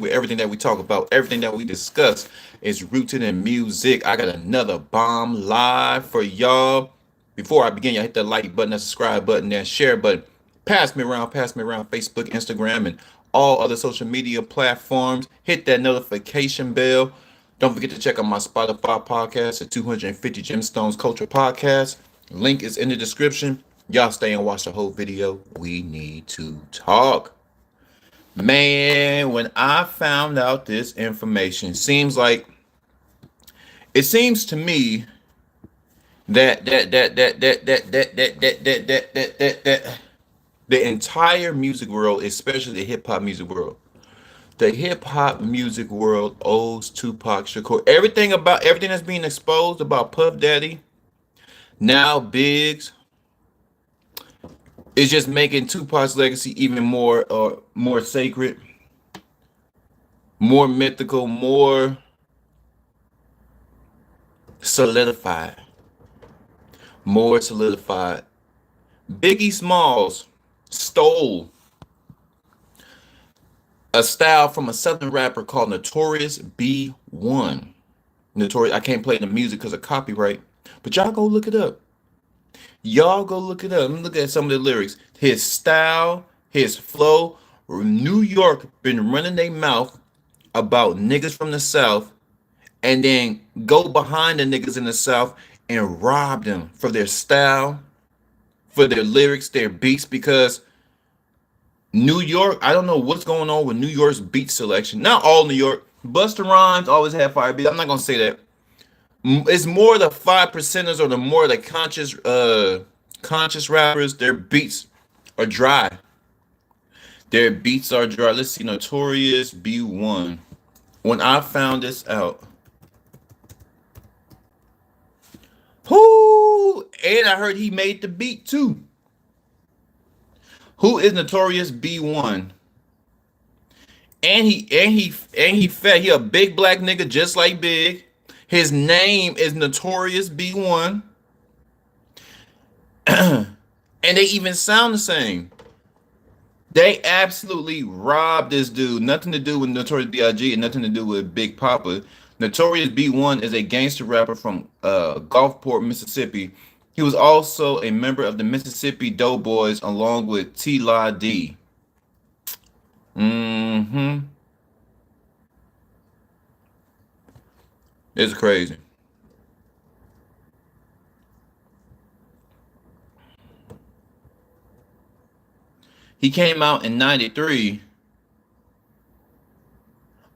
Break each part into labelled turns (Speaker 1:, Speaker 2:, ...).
Speaker 1: with everything that we talk about, everything that we discuss is rooted in music. I got another bomb live for y'all. Before I begin, y'all hit that like button, that subscribe button, that share button. Pass me around Facebook, Instagram, and all other social media platforms. Hit that notification bell. Don't forget to check out my Spotify podcast at 250 Gemstones Culture Podcast. Link is in the description. Y'all stay and watch the whole video. We need to talk. Man, when I found out this information, seems to me that the entire music world, especially the hip hop music world, the hip hop music world owes Tupac Shakur everything that's being exposed about Puff Daddy, now Biggs, is just making Tupac's legacy even more sacred, more mythical, more solidified, more solidified. Biggie Smalls stole a style from a southern rapper called Notorious B1. Notorious, I can't play the music because of copyright, but y'all go look it up. Y'all go look it up. Let me look at some of the lyrics. His style, his flow. New York been running their mouth about niggas from the South and then go behind the niggas in the South and rob them for their style, for their lyrics, their beats, because New York, I don't know what's going on with New York's beat selection. Not all New York. Busta Rhymes always had fire beats. I'm not gonna say that. It's more the 5%ers or the more the conscious rappers. Their beats are dry. Their beats are dry. Let's see, Notorious B1. When I found this out, who and I heard he made the beat too. Who is Notorious B1? And he fat. He a big black nigga just like Big. His name is Notorious B1. And they even sound the same. They absolutely robbed this dude. Nothing to do with Notorious B.I.G. and nothing to do with Big Papa. Notorious B1 is a gangster rapper from Gulfport, Mississippi. He was also a member of the Mississippi Doughboys along with T-La D. Mm-hmm. It's crazy. He came out in 93.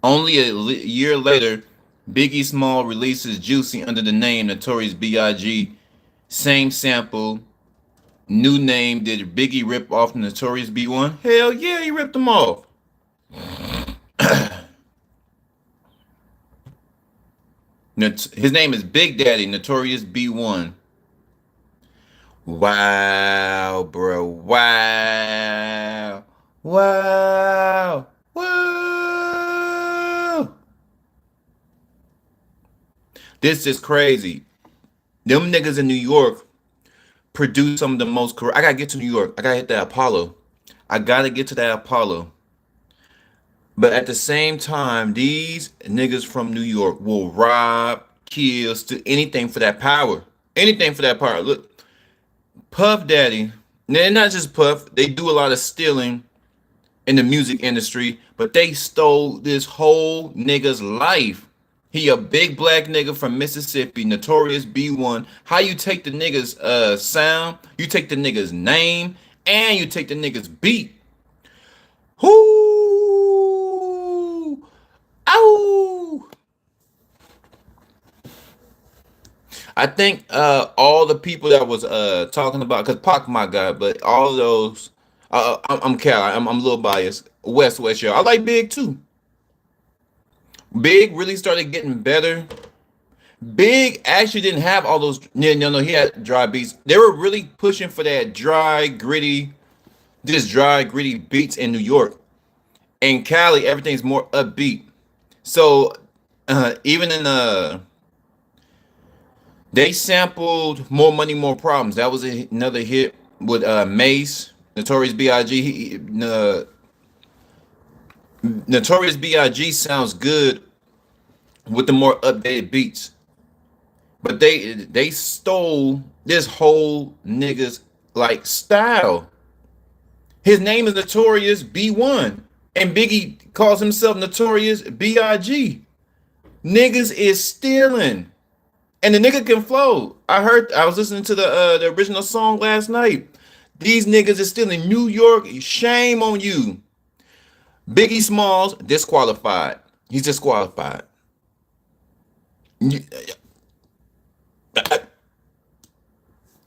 Speaker 1: Only a year later, Biggie Small releases Juicy under the name Notorious B.I.G. Same sample, new name. Did Biggie rip off the Notorious B1? Hell yeah, he ripped them off. His name is Big Daddy, Notorious B1. Wow, bro. Wow. Wow. Wow. This is crazy. Them niggas in New York produce some of the most correct. I gotta get to New York. I gotta hit that Apollo. I gotta get to that Apollo. But at the same time, these niggas from New York will rob, kill, steal anything for that power. Anything for that power. Look, Puff Daddy, and not just Puff, they do a lot of stealing in the music industry, but they stole this whole nigga's life. He a big black nigga from Mississippi, Notorious B1. How you take the nigga's sound, you take the nigga's name, and you take the nigga's beat. Whoo! Ow! I think all the people that was talking about, because Pac my guy, but all of those, I'm Cal, I'm a little biased. West y'all. I like Big too. Big really started getting better. Big actually didn't have all those. No, he had dry beats. They were really pushing for that dry, gritty beats in New York. In Cali, everything's more upbeat. So even in they sampled More Money, More Problems. That was another hit with Mace, Notorious B.I.G. Notorious B.I.G. sounds good with the more updated beats, but they stole this whole nigga's like style. His name is Notorious B1, and Biggie calls himself Notorious B.I.G. Niggas is stealing. And the nigga can flow. I was listening to the original song last night. These niggas is still in New York. Shame on you. Biggie Smalls disqualified. He's disqualified.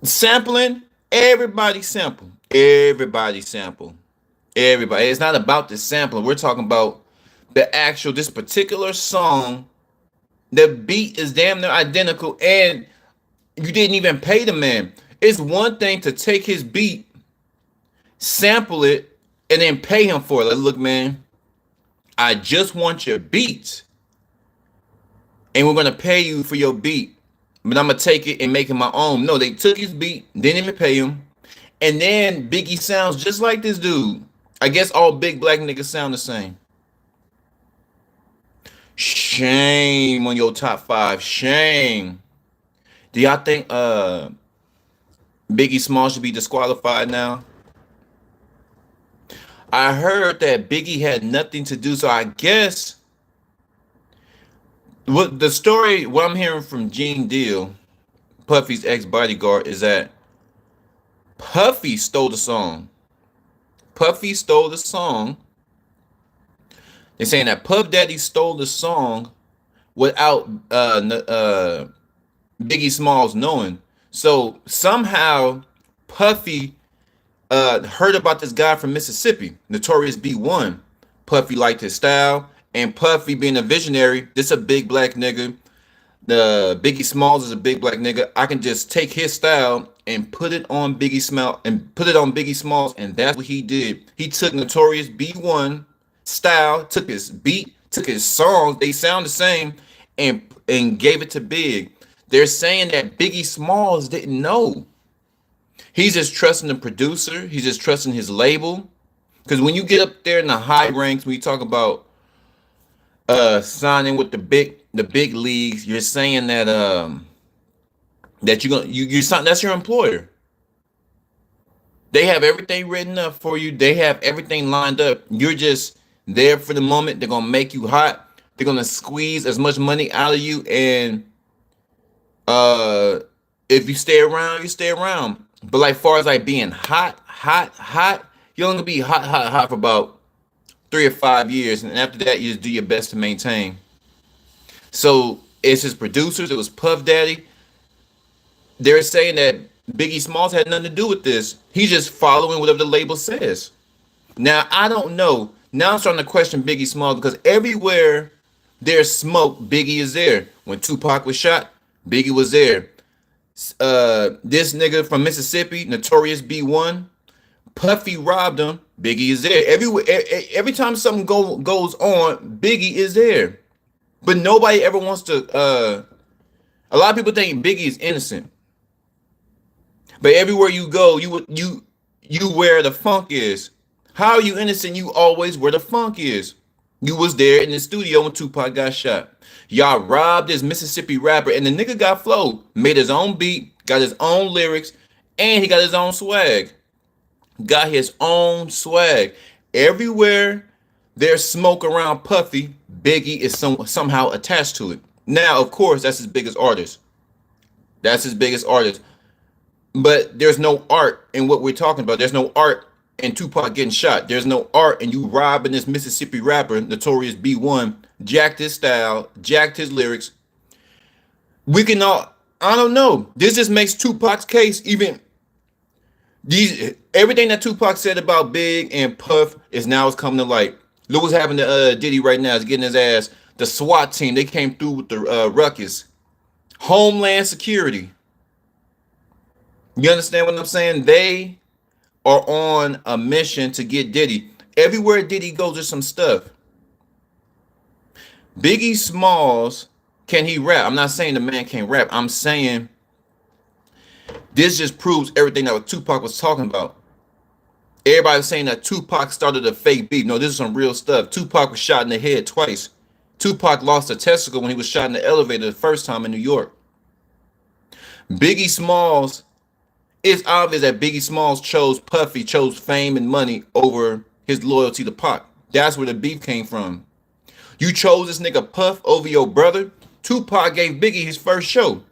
Speaker 1: Sampling, everybody sample. Everybody sample. Everybody. It's not about the sampling. We're talking about the actual this particular song. The beat is damn near identical, and you didn't even pay the man. It's one thing to take his beat, sample it, and then pay him for it. Like, look, man, I just want your beats, and we're gonna pay you for your beat, but I'm gonna take it and make it my own. No, they took his beat, didn't even pay him, and then Biggie sounds just like this dude. I guess all big black niggas sound the same. Shame on your top five. Shame. Do y'all think Biggie Small should be disqualified now? I heard that Biggie had nothing to do, so I guess what the story, what I'm hearing from Gene Deal, Puffy's ex-bodyguard, is that Puffy stole the song. Puffy stole the song. They're saying that Puff Daddy stole the song without Biggie Smalls knowing. So somehow Puffy heard about this guy from Mississippi, Notorious B1. Puffy liked his style, and Puffy being a visionary, this a big black nigga. The Biggie Smalls is a big black nigga. I can just take his style and put it on Biggie Smalls, and that's what he did. He took Notorious B1 style, took his beat, took his songs, they sound the same, and gave it to Big. They're saying that Biggie Smalls didn't know. He's just trusting the producer. He's just trusting his label. Because when you get up there in the high ranks, when you talk about signing with the big leagues, you're saying that that you sign, that's your employer. They have everything written up for you. They have everything lined up. You're just there for the moment. They're gonna make you hot. They're gonna squeeze as much money out of you, and if you stay around, you stay around. But like far as like being hot, you're only gonna be hot for about 3 or 5 years, and after that, you just do your best to maintain. So it's his producers. It was Puff Daddy. They're saying that Biggie Smalls had nothing to do with this. He's just following whatever the label says. Now I don't know. Now I'm starting to question Biggie Smalls, because everywhere there's smoke, Biggie is there. When Tupac was shot, Biggie was there. This nigga from Mississippi, Notorious B1, Puffy robbed him. Biggie is there. Every time something goes on, Biggie is there. But nobody ever wants to. A lot of people think Biggie is innocent. But everywhere you go, you where the funk is. How are you innocent? You always where the funk is. You was there in the studio when Tupac got shot. Y'all robbed this Mississippi rapper, and the nigga got flow, made his own beat, got his own lyrics, and he got his own swag. Got his own swag. Everywhere there's smoke around Puffy, Biggie is somehow attached to it. Now, of course, that's his biggest artist. That's his biggest artist. But there's no art in what we're talking about. There's no art in Tupac getting shot. There's no art in you robbing this Mississippi rapper, Notorious B1, jacked his style, jacked his lyrics. We can all, I don't know. This just makes Tupac's case even. Everything that Tupac said about Big and Puff is coming to light. Look what's happening to Diddy right now. Is getting his ass. The SWAT team, they came through with the ruckus. Homeland Security. You understand what I'm saying? They are on a mission to get Diddy. Everywhere Diddy goes, there's some stuff. Biggie Smalls, can he rap? I'm not saying the man can't rap. I'm saying this just proves everything that Tupac was talking about. Everybody was saying that Tupac started a fake beef. No, this is some real stuff. Tupac was shot in the head twice. Tupac lost a testicle when he was shot in the elevator the first time in New York. Biggie Smalls, it's obvious that Biggie Smalls chose Puffy, chose fame and money over his loyalty to Pac. That's where the beef came from. You chose this nigga Puff over your brother. Tupac gave Biggie his first show.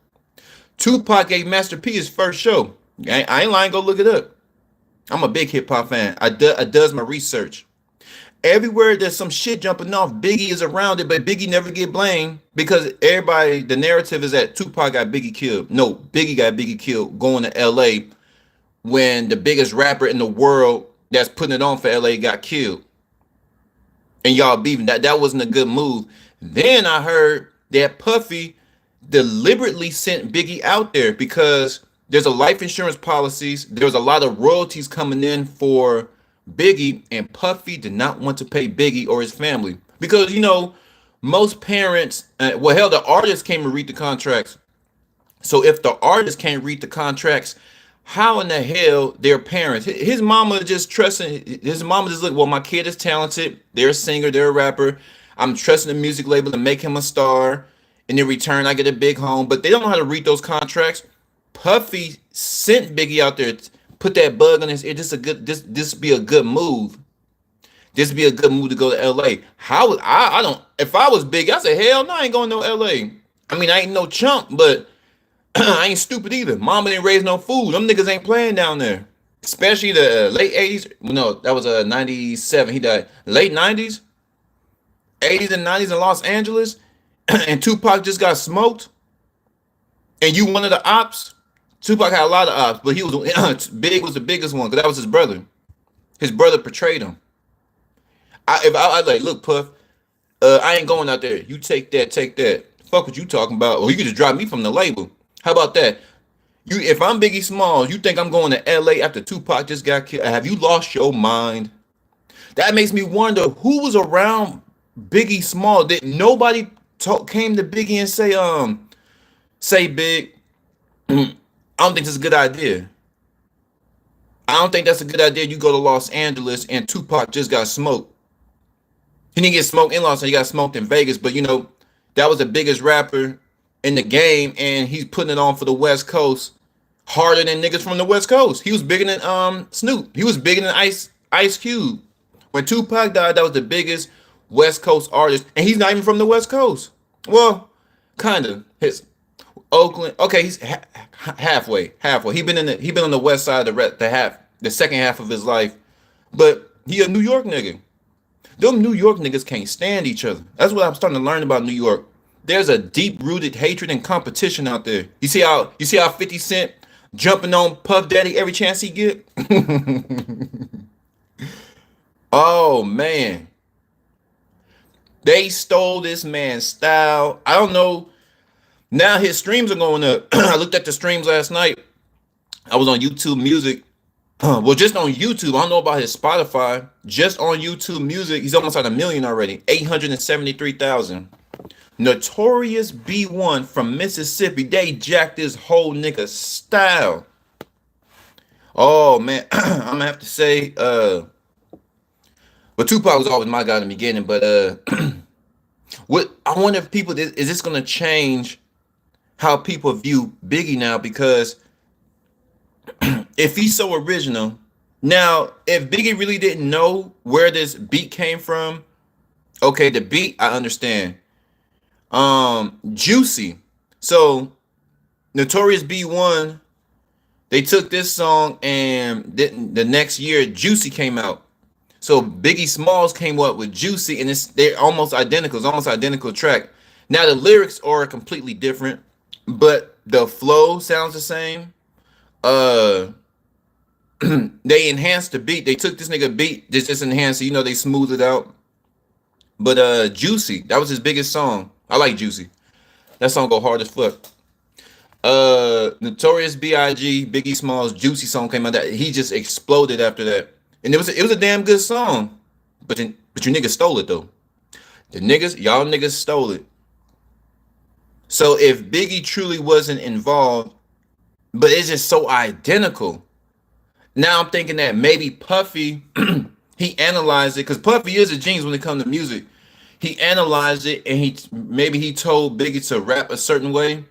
Speaker 1: Tupac gave Master P his first show. I ain't lying, go look it up. I'm a big hip hop fan. I does my research. Everywhere there's some shit jumping off, Biggie is around it, but Biggie never get blamed because everybody, the narrative is that Tupac got Biggie killed. No, Biggie got Biggie killed going to LA when the biggest rapper in the world that's putting it on for LA got killed. And y'all beefing. That wasn't a good move. Then I heard that Puffy deliberately sent Biggie out there because there's a life insurance policies. There's a lot of royalties coming in for Biggie, and Puffy did not want to pay Biggie or his family because most parents, well, hell, the artists came and read the contracts. So if the artists can't read the contracts, how in the hell their parents? His mama just trusting. His mama just look. Well, my kid is talented. They're a singer. They're a rapper. I'm trusting the music label to make him a star. And in return, I get a big home. But they don't know how to read those contracts. Puffy sent Biggie out there, put that bug on his ear. This be a good move. This be a good move to go to LA. How I don't. If I was Biggie, I say hell no, I ain't going to no LA. I mean, I ain't no chump, but I ain't stupid either. Mama didn't raise no fool. Them niggas ain't playing down there. Especially the late 80s. No, that was 97. He died. Late 90s, 80s and 90s in Los Angeles. And Tupac just got smoked. And you one of the ops. Tupac had a lot of ops, but he was Big was the biggest one because that was his brother. His brother portrayed him. If I like, look, Puff, I ain't going out there. You take that. Fuck what you talking about. Or you could just drop me from the label. How about that? If I'm Biggie Smalls, you think I'm going to LA after Tupac just got killed? Have you lost your mind? That makes me wonder who was around Biggie Smalls. Did nobody came to Biggie and say Big, I don't think that's a good idea. I don't think that's a good idea. You go to Los Angeles and Tupac just got smoked. He didn't get smoked in Los Angeles. He got smoked in Vegas. But that was the biggest rapper in the game, and he's putting it on for the West Coast harder than niggas from the West Coast. He was bigger than Snoop. He was bigger than Ice Cube. When Tupac died, that was the biggest West Coast artist, and he's not even from the West Coast. Well, kind of. His Oakland. Okay, he's halfway. He been on the west side of the second half of his life, but he a New York nigga. Them New York niggas can't stand each other. That's what I'm starting to learn about New York. There's a deep-rooted hatred and competition out there. You see how 50 Cent jumping on Puff Daddy every chance he get? Oh man. They stole this man's style. I don't know. Now his streams are going up. I looked at the streams last night. I was on YouTube Music. Well, just on YouTube. I don't know about his Spotify. Just on YouTube Music, he's almost at 1 million already. 873,000. Notorious B1 from Mississippi. They jacked this whole nigga style. Oh man, I'm gonna have to say, but Tupac was always my guy in the beginning. But what I wonder if people is this gonna change how people view Biggie now? Because if he's so original, now if Biggie really didn't know where this beat came from, okay, the beat I understand. Juicy. So Notorious B1, they took this song and the next year Juicy came out. So Biggie Smalls came up with Juicy, and they're almost identical. It's almost identical track. Now the lyrics are completely different, but the flow sounds the same. They enhanced the beat. They took this nigga beat, just enhanced it, they smoothed it out. But Juicy, that was his biggest song. I like Juicy. That song go hard as fuck. Notorious B.I.G. Biggie Smalls Juicy song came out. That he just exploded after that. And it was a damn good song. But you niggas stole it though. Y'all niggas stole it. So if Biggie truly wasn't involved, but it's just so identical. Now I'm thinking that maybe Puffy he analyzed it because Puffy is a genius when it comes to music. He analyzed it and he maybe he told Biggie to rap a certain way.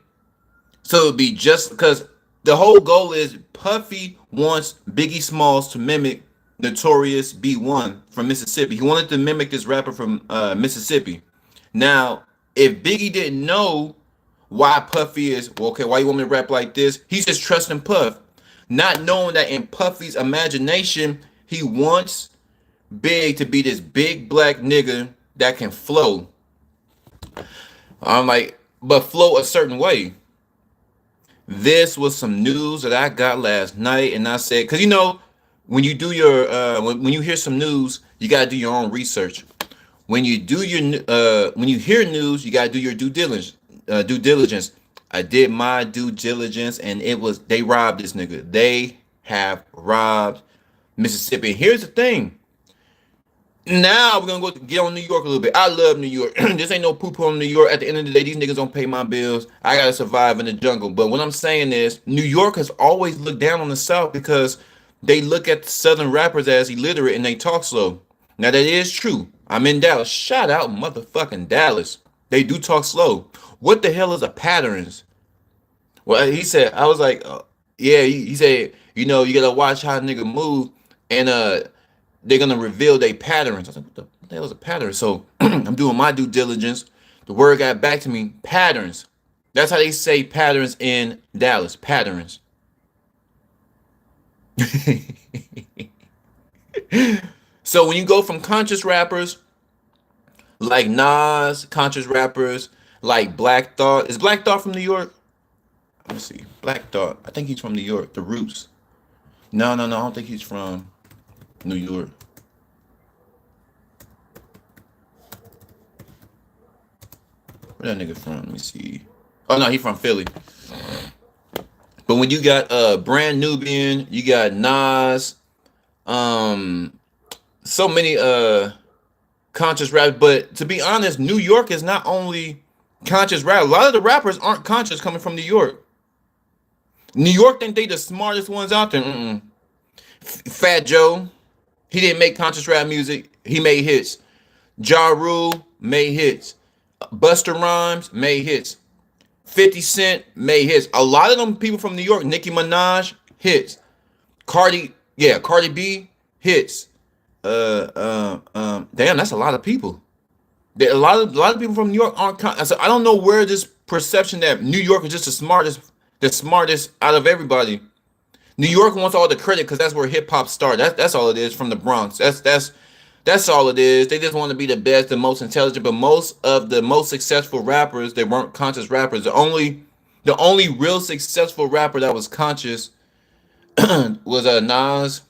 Speaker 1: So it'd be just because the whole goal is Puffy wants Biggie Smalls to mimic Notorious B1 from Mississippi. He wanted to mimic this rapper from Mississippi. Now, if Biggie didn't know why Puffy is, well, okay, why you want me to rap like this? He's just trusting Puff, not knowing that in Puffy's imagination, he wants Big to be this big black nigga that can flow. I'm like, but flow a certain way. This was some news that I got last night, and I said, because you know, when you do your when you hear some news, you gotta do your own research. When you do your when you hear news, you gotta do your due diligence. Due diligence. I did my due diligence, and it was they robbed this nigga. They have robbed Mississippi. And here's the thing. Now we're gonna go get on New York a little bit. I love New York. This ain't no poo-poo on New York. At the end of the day, these niggas don't pay my bills. I gotta survive in the jungle. But what I'm saying is, New York has always looked down on the South because they look at the Southern rappers as illiterate and they talk slow. Now that is true. I'm in Dallas. Shout out motherfucking Dallas. They do talk slow. What the hell is a patterns? Well, he said. I was like, yeah. He said, you know, you gotta watch how a nigga move, and they're gonna reveal their patterns. I was like, what the hell is a pattern? So I'm doing my due diligence. The word got back to me. Patterns. That's how they say patterns in Dallas. Patterns. So when you go from conscious rappers like Nas, conscious rappers like Black Thought. Is Black Thought from New York? Let me see. Black Thought. I think he's from New York. The Roots. No. I don't think he's from New York. Where that nigga from? Let me see. Oh no, he from Philly. But when you got Brand Nubian, you got Nas, so many conscious rap. But to be honest, New York is not only conscious rap. A lot of the rappers aren't conscious coming from New York. New York think they the smartest ones out there. Fat Joe, he didn't make conscious rap music. He made hits. Ja Rule made hits. Busta Rhymes made hits. 50 Cent made hits. A lot of them people from New York. Nicki Minaj hits. Cardi B hits. Damn, that's a lot of people. A lot of people from New York aren't. So I don't know where this perception that New York is just the smartest out of everybody. New York wants all the credit because that's where hip hop started. That's all it is from the Bronx. That's all it is. They just want to be the best, the most intelligent. But most of the most successful rappers, they weren't conscious rappers. The only real successful rapper that was conscious was Nas.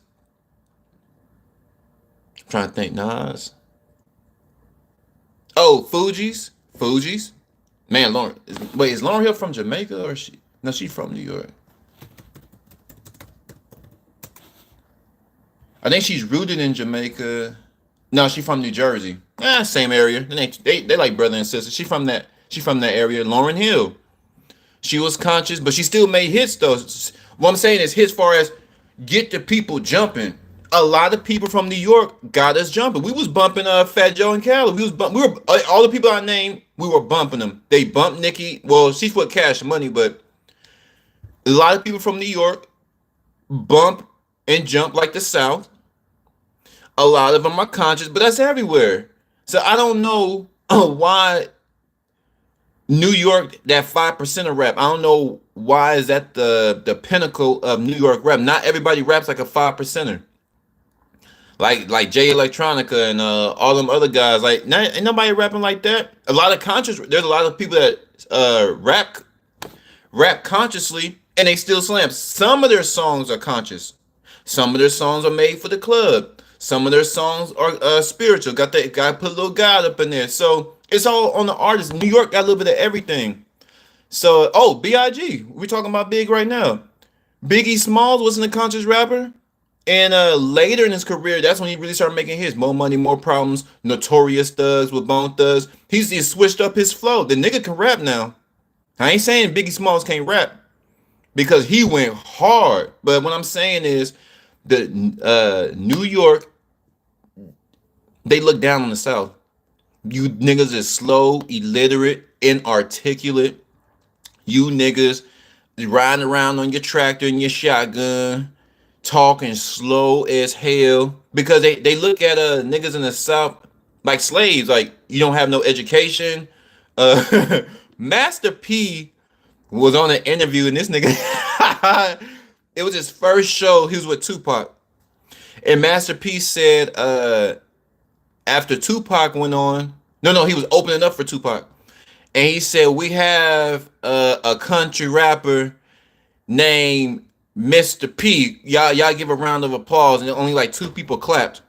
Speaker 1: I'm trying to think, Nas. Oh, Fugees. Man, Lauren. Wait, is Lauren Hill from Jamaica or she? No, she's from New York. I think she's rooted in Jamaica. No, she's from New Jersey. Same area. They like brother and sister. She from that area. Lauren Hill. She was conscious, but she still made hits though. What I'm saying is hits far as get the people jumping. A lot of people from New York got us jumping. We was bumping Fat Joe and Cali. We were all the people I named, we were bumping them. They bumped Nicki. Well, she's with Cash Money, but a lot of people from New York bump and jump like the South. A lot of them are conscious, but that's everywhere. So I don't know why New York, that 5% of rap. I don't know why is that the pinnacle of New York rap. Not everybody raps like a 5%er. Like Jay Electronica and all them other guys. Like ain't nobody rapping like that. A lot of conscious. There's a lot of people that rap consciously and they still slam. Some of their songs are conscious. Some of their songs are made for the club. Some of their songs are spiritual. Got put a little God up in there. So it's all on the artist. New York got a little bit of everything. So B.I.G. We're talking about Big right now. Biggie Smalls wasn't a conscious rapper. And later in his career, that's when he really started making hits. More Money, More Problems, Notorious Thugs with Bone Thugs. He's switched up his flow. The nigga can rap now. I ain't saying Biggie Smalls can't rap because he went hard. But what I'm saying is The New York, they look down on the South. You niggas is slow, illiterate, inarticulate. You niggas riding around on your tractor and your shotgun, talking slow as hell. Because they look at niggas in the South like slaves, like you don't have no education. Master P was on an interview and this nigga it was his first show. He was with Tupac. And Master P said after Tupac went on, no, he was opening up for Tupac. And he said, we have a country rapper named Mr. P. Y'all give a round of applause. And only like 2 people clapped.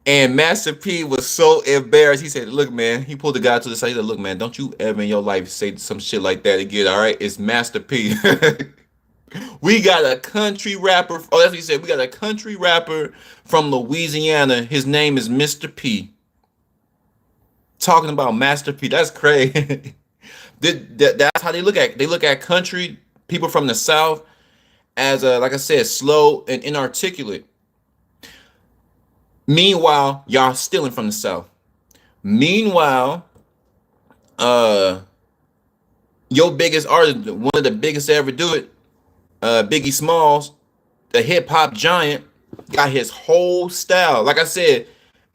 Speaker 1: And Master P was so embarrassed. He said, look, man, he pulled the guy to the side. He said, look, man, don't you ever in your life say some shit like that again, all right? It's Master P. We got a country rapper. Oh, that's what he said. We got a country rapper from Louisiana. His name is Mr. P. Talking about Master P. That's crazy. That's how they look at. They look at country people from the South as, like I said, slow and inarticulate. Meanwhile, y'all stealing from the South. Meanwhile, your biggest artist, one of the biggest to ever do it, Biggie Smalls, the hip hop giant, got his whole style. Like I said,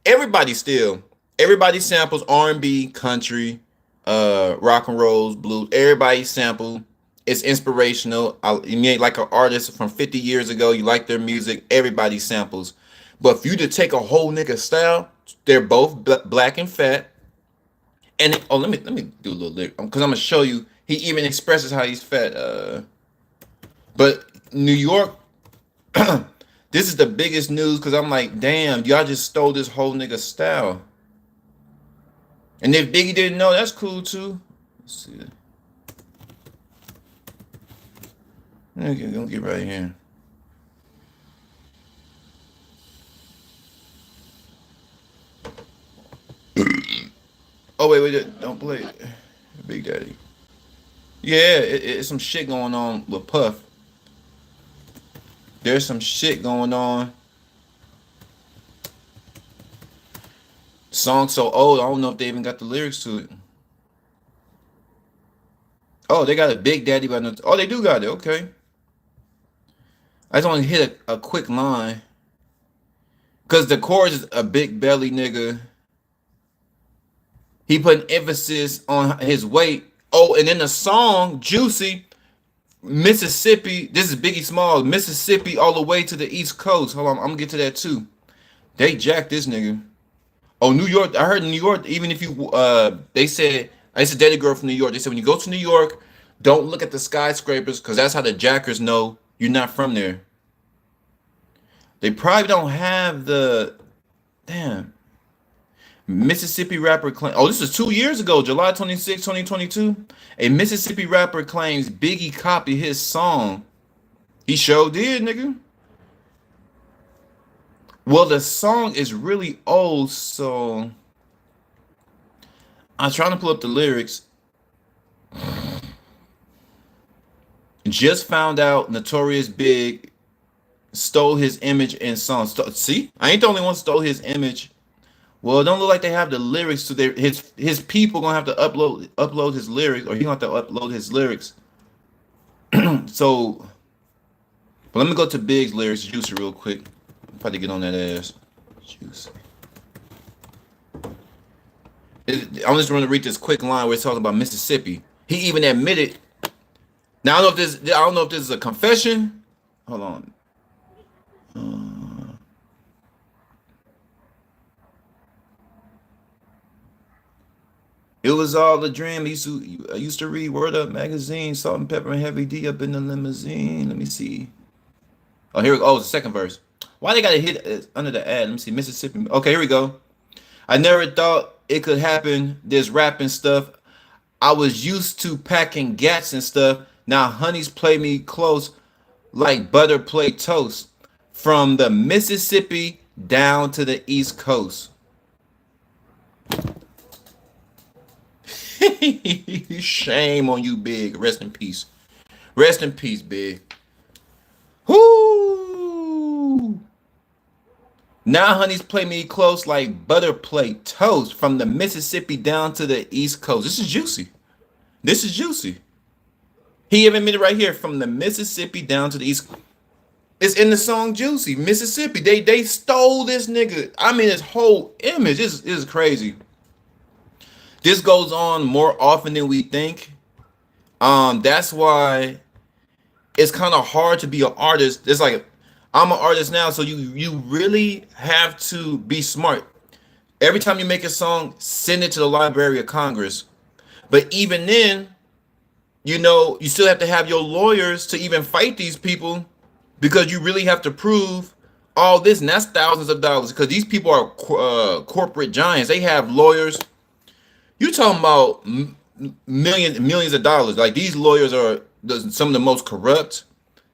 Speaker 1: everybody samples R&B, country, rock and rolls, blues. Everybody sample. It's inspirational. You mean like an artist from 50 years ago, you like their music, everybody samples. But for you to take a whole nigga style, they're both black and fat. And let me do a little lyric because I'm gonna show you. He even expresses how he's fat. But New York, this is the biggest news because I'm like, damn, y'all just stole this whole nigga style. And if Biggie didn't know, that's cool too. Let's see. Okay, gonna get right here. Oh wait, don't play it. Big Daddy. Yeah, it's some shit going on with Puff. There's some shit going on. Song so old, I don't know if they even got the lyrics to it. Oh, they got a Big Daddy, but no, oh, they do got it. Okay. I just want to hit a quick line. Because the chorus is a big belly nigga. He put an emphasis on his weight. Oh, and in the song, Juicy, Mississippi, this is Biggie Smalls, Mississippi all the way to the East Coast. Hold on, I'm going to get to that too. They jacked this nigga. Oh, New York, I heard in New York, even if you, they said, I used to date a girl from New York. They said when you go to New York, don't look at the skyscrapers because that's how the jackers know you're not from there. They probably don't have the, damn. Mississippi rapper claim. Oh, this is 2 years ago, July 26, 2022. A Mississippi rapper claims Biggie copied his song. He sure did, nigga. Well, the song is really old, so I'm trying to pull up the lyrics. Just found out Notorious Big stole his image in songs. See, I ain't the only one stole his image. Well, it don't look like they have the lyrics to their his people gonna have to upload his lyrics, or he gonna have to upload his lyrics. So, but let me go to Big's lyrics, Juicy, real quick. I'm about to get on that ass, Juicy. I'm just going to read this quick line where it's talking about Mississippi. He even admitted. Now I don't know if this is a confession. Hold on. It was all a dream. I used to read Word Up magazine, Salt and Pepper and Heavy D up in the limousine. Let me see. Oh, here we go. Oh, it's the second verse. Why they gotta hit under the ad? Let me see. Mississippi. Okay, here we go. I never thought it could happen. This rapping stuff. I was used to packing gats and stuff. Now honeys play me close like butter play toast. From the Mississippi down to the East Coast. Shame on you, Big. Rest in peace. Rest in peace, Big. Whoo! Now honeys play me close like butter plate toast from the Mississippi down to the East Coast. This is juicy. This is juicy. He even admitted right here from the Mississippi down to the East. It's in the song Juicy, Mississippi. They stole this nigga. I mean, his whole image is crazy. This goes on more often than we think. That's why it's kind of hard to be an artist. It's like I'm an artist now, so you really have to be smart. Every time you make a song, send it to the Library of Congress. But even then, you still have to have your lawyers to even fight these people because you really have to prove all this, and that's thousands of dollars because these people are corporate giants. They have lawyers. You talking about millions of dollars. Like these lawyers are some of the most corrupt,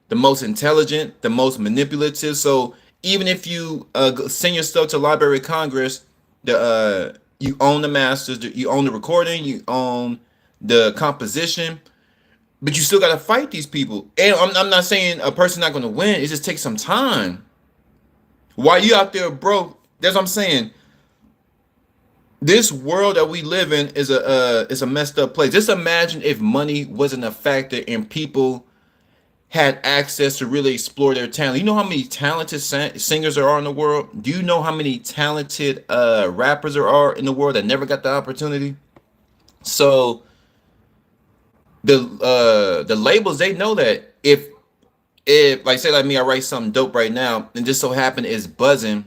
Speaker 1: the most intelligent, the most manipulative. So even if you send your stuff to Library of Congress, you own the masters, you own the recording, you own the composition, but you still got to fight these people. And I'm not saying a person not going to win. It just takes some time. While you out there broke, that's what I'm saying. This world that we live in is a messed up place. Just imagine if money wasn't a factor and people had access to really explore their talent. You know how many talented singers there are in the world? Do you know how many talented rappers there are in the world that never got the opportunity? So the labels, they know that if like say like me, I write something dope right now and just so happen it's buzzing,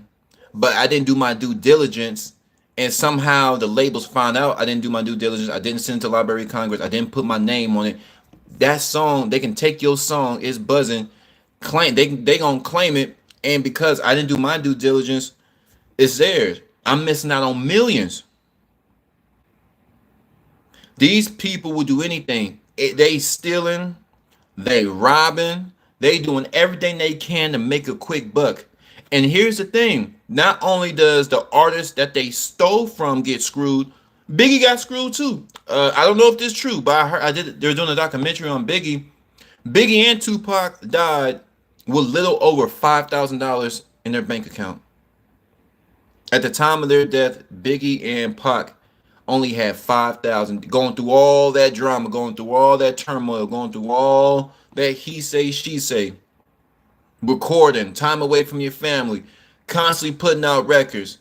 Speaker 1: but I didn't do my due diligence. And somehow the labels find out I didn't do my due diligence. I didn't send it to Library of Congress. I didn't put my name on it. That song, they can take your song, it's buzzing, claim they gonna claim it, and because I didn't do my due diligence, it's theirs. I'm missing out on millions. These people will do anything. They stealing, they robbing, they doing everything they can to make a quick buck. And here's the thing: not only does the artist that they stole from get screwed, Biggie got screwed too. I don't know if this is true, but they're doing a documentary on Biggie. Biggie and Tupac died with little over $5,000 in their bank account. At the time of their death, Biggie and Pac only had 5,000. Going through all that drama, going through all that turmoil, going through all that he say, she say. Recording, time away from your family, constantly putting out records,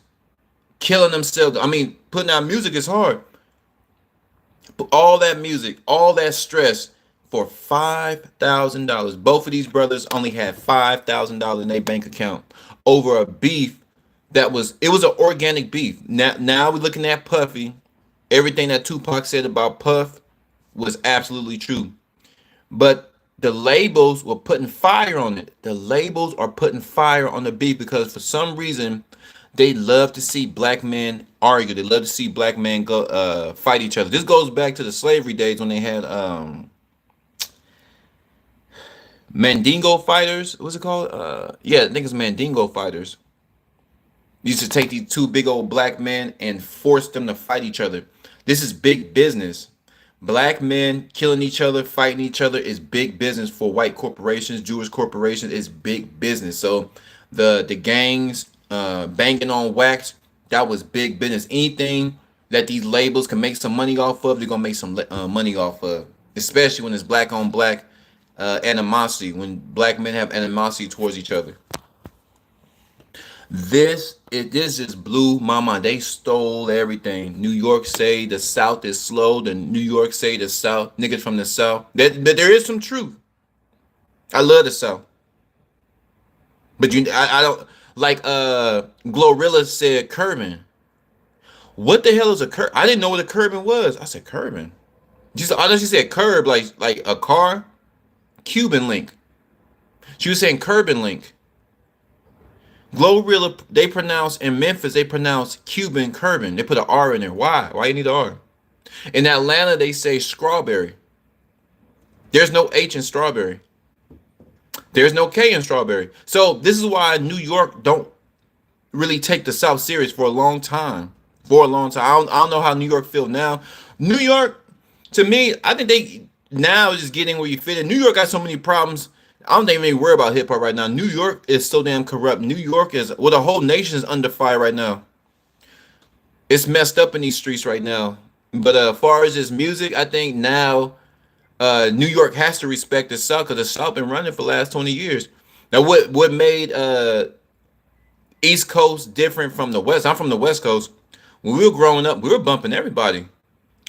Speaker 1: killing themselves. I mean, putting out music is hard. But all that music, all that stress for $5,000. Both of these brothers only had $5,000 in their bank account over a beef it was an organic beef. Now we're looking at Puffy. Everything that Tupac said about Puff was absolutely true. But the labels were putting fire on it. The labels are putting fire on the beef because for some reason they love to see black men argue. They love to see black men go fight each other. This goes back to the slavery days when they had Mandingo fighters. What's it called? Yeah, I think it's Mandingo fighters. Used to take these two big old black men and force them to fight each other. This is big business. Black men killing each other, fighting each other is big business for white corporations, Jewish corporations. Is big business. So the gangs banging on wax, that was big business. Anything that these labels can make some money off of, they're gonna make some money off of. Especially when it's black on black animosity, when black men have animosity towards each other. This just blew my mind. They stole everything. New York say the South is slow. The New York say the South, niggas from the South. But there is some truth. I love the South. But I don't like Glorilla said Curbin. What the hell is a curb? I didn't know what a Curbin was. I said Curbin. I know she said curb like a car. Cuban link. She was saying Curbin link. Glorilla, they pronounce in Memphis, they pronounce Cuban Curbin. They put an R in there. Why? Why you need an R? In Atlanta, they say strawberry. There's no H in strawberry. There's no K in strawberry. So this is why New York don't really take the South serious for a long time. For a long time. I don't know how New York feel now. New York, to me, I think they now is just getting where you fit in. New York got so many problems I don't even worry about hip hop right now. New York is so damn corrupt. New York is, well, the whole nation is under fire right now. It's messed up in these streets right now. But as far as this music, I think now New York has to respect the South because the South been running for the last 20 years. Now, what made East Coast different from the West? I'm from the West Coast. When we were growing up, we were bumping everybody.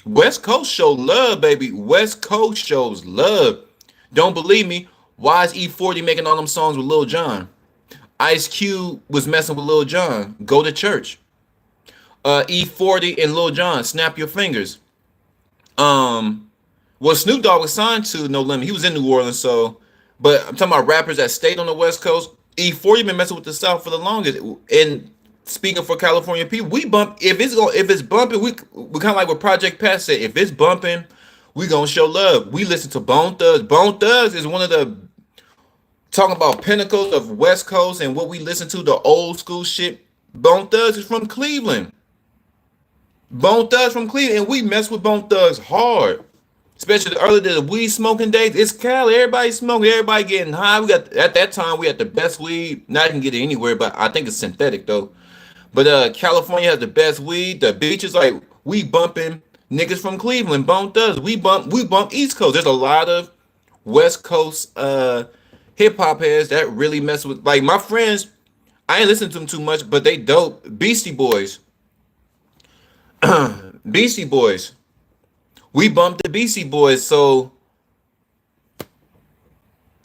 Speaker 1: West Coast show love, baby. West Coast shows love. Don't believe me? Why is E40 making all them songs with Lil Jon? Ice Cube was messing with Lil Jon. Go to church. E40 and Lil Jon, snap your fingers. Well, Snoop Dogg was signed to No Limit. He was in New Orleans, so. But I'm talking about rappers that stayed on the West Coast. E40 been messing with the South for the longest. And speaking for California people, we bump if it's bumping. We kind of like what Project Pat said. If it's bumping, we gonna show love. We listen to Bone Thugs. Bone Thugs is one of the talking about pinnacles of West Coast and what we listen to, the old school shit. Bone Thugs is from Cleveland. Bone Thugs from Cleveland, and we mess with Bone Thugs hard. Especially the early days of weed smoking days. It's Cali. Everybody smoking. Everybody getting high. We got at that time we had the best weed. Now you can get it anywhere, but I think it's synthetic though. But California has the best weed. The beaches, like we bumping niggas from Cleveland. Bone Thugs. We bump East Coast. There's a lot of West Coast hip hop heads that really mess with, like, my friends. I ain't listen to them too much, but they dope. Beastie Boys. Beastie Boys. We bumped the Beastie Boys, so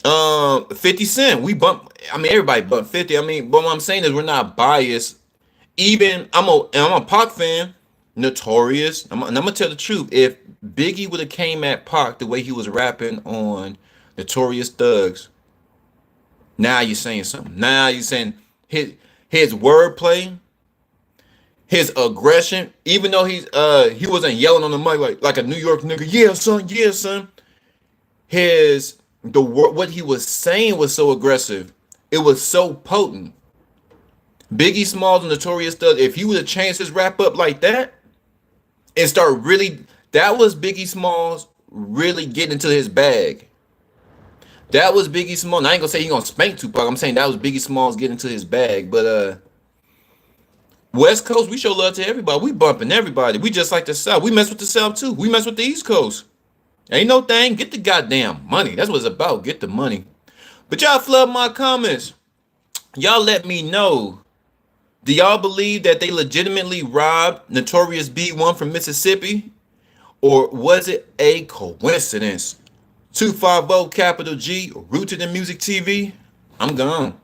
Speaker 1: 50 Cent. We bump. I mean, everybody bumped 50. I mean, but what I'm saying is we're not biased. Even I'm a Pac fan. Notorious. And I'm gonna tell the truth. If Biggie would have came at Pac the way he was rapping on Notorious Thugs, now you're saying something. Now you're saying his wordplay, his aggression, even though he wasn't yelling on the mic like a New York nigga, yeah son. What he was saying was so aggressive. It was so potent. Biggie Smalls and Notorious Thug, if he would have changed his rap up like that and start really, that was Biggie Smalls really getting into his bag. That was Biggie Smalls. And I ain't gonna say he gonna spank Tupac. I'm saying that was Biggie Smalls getting into his bag. But West Coast, we show love to everybody. We bumping everybody. We just like the South. We mess with the South too. We mess with the East Coast. Ain't no thing. Get the goddamn money. That's what it's about. Get the money. But y'all flood my comments. Y'all let me know. Do y'all believe that they legitimately robbed Notorious B1 from Mississippi? Or was it a coincidence? 250 capital G, rooted in music TV. I'm gone.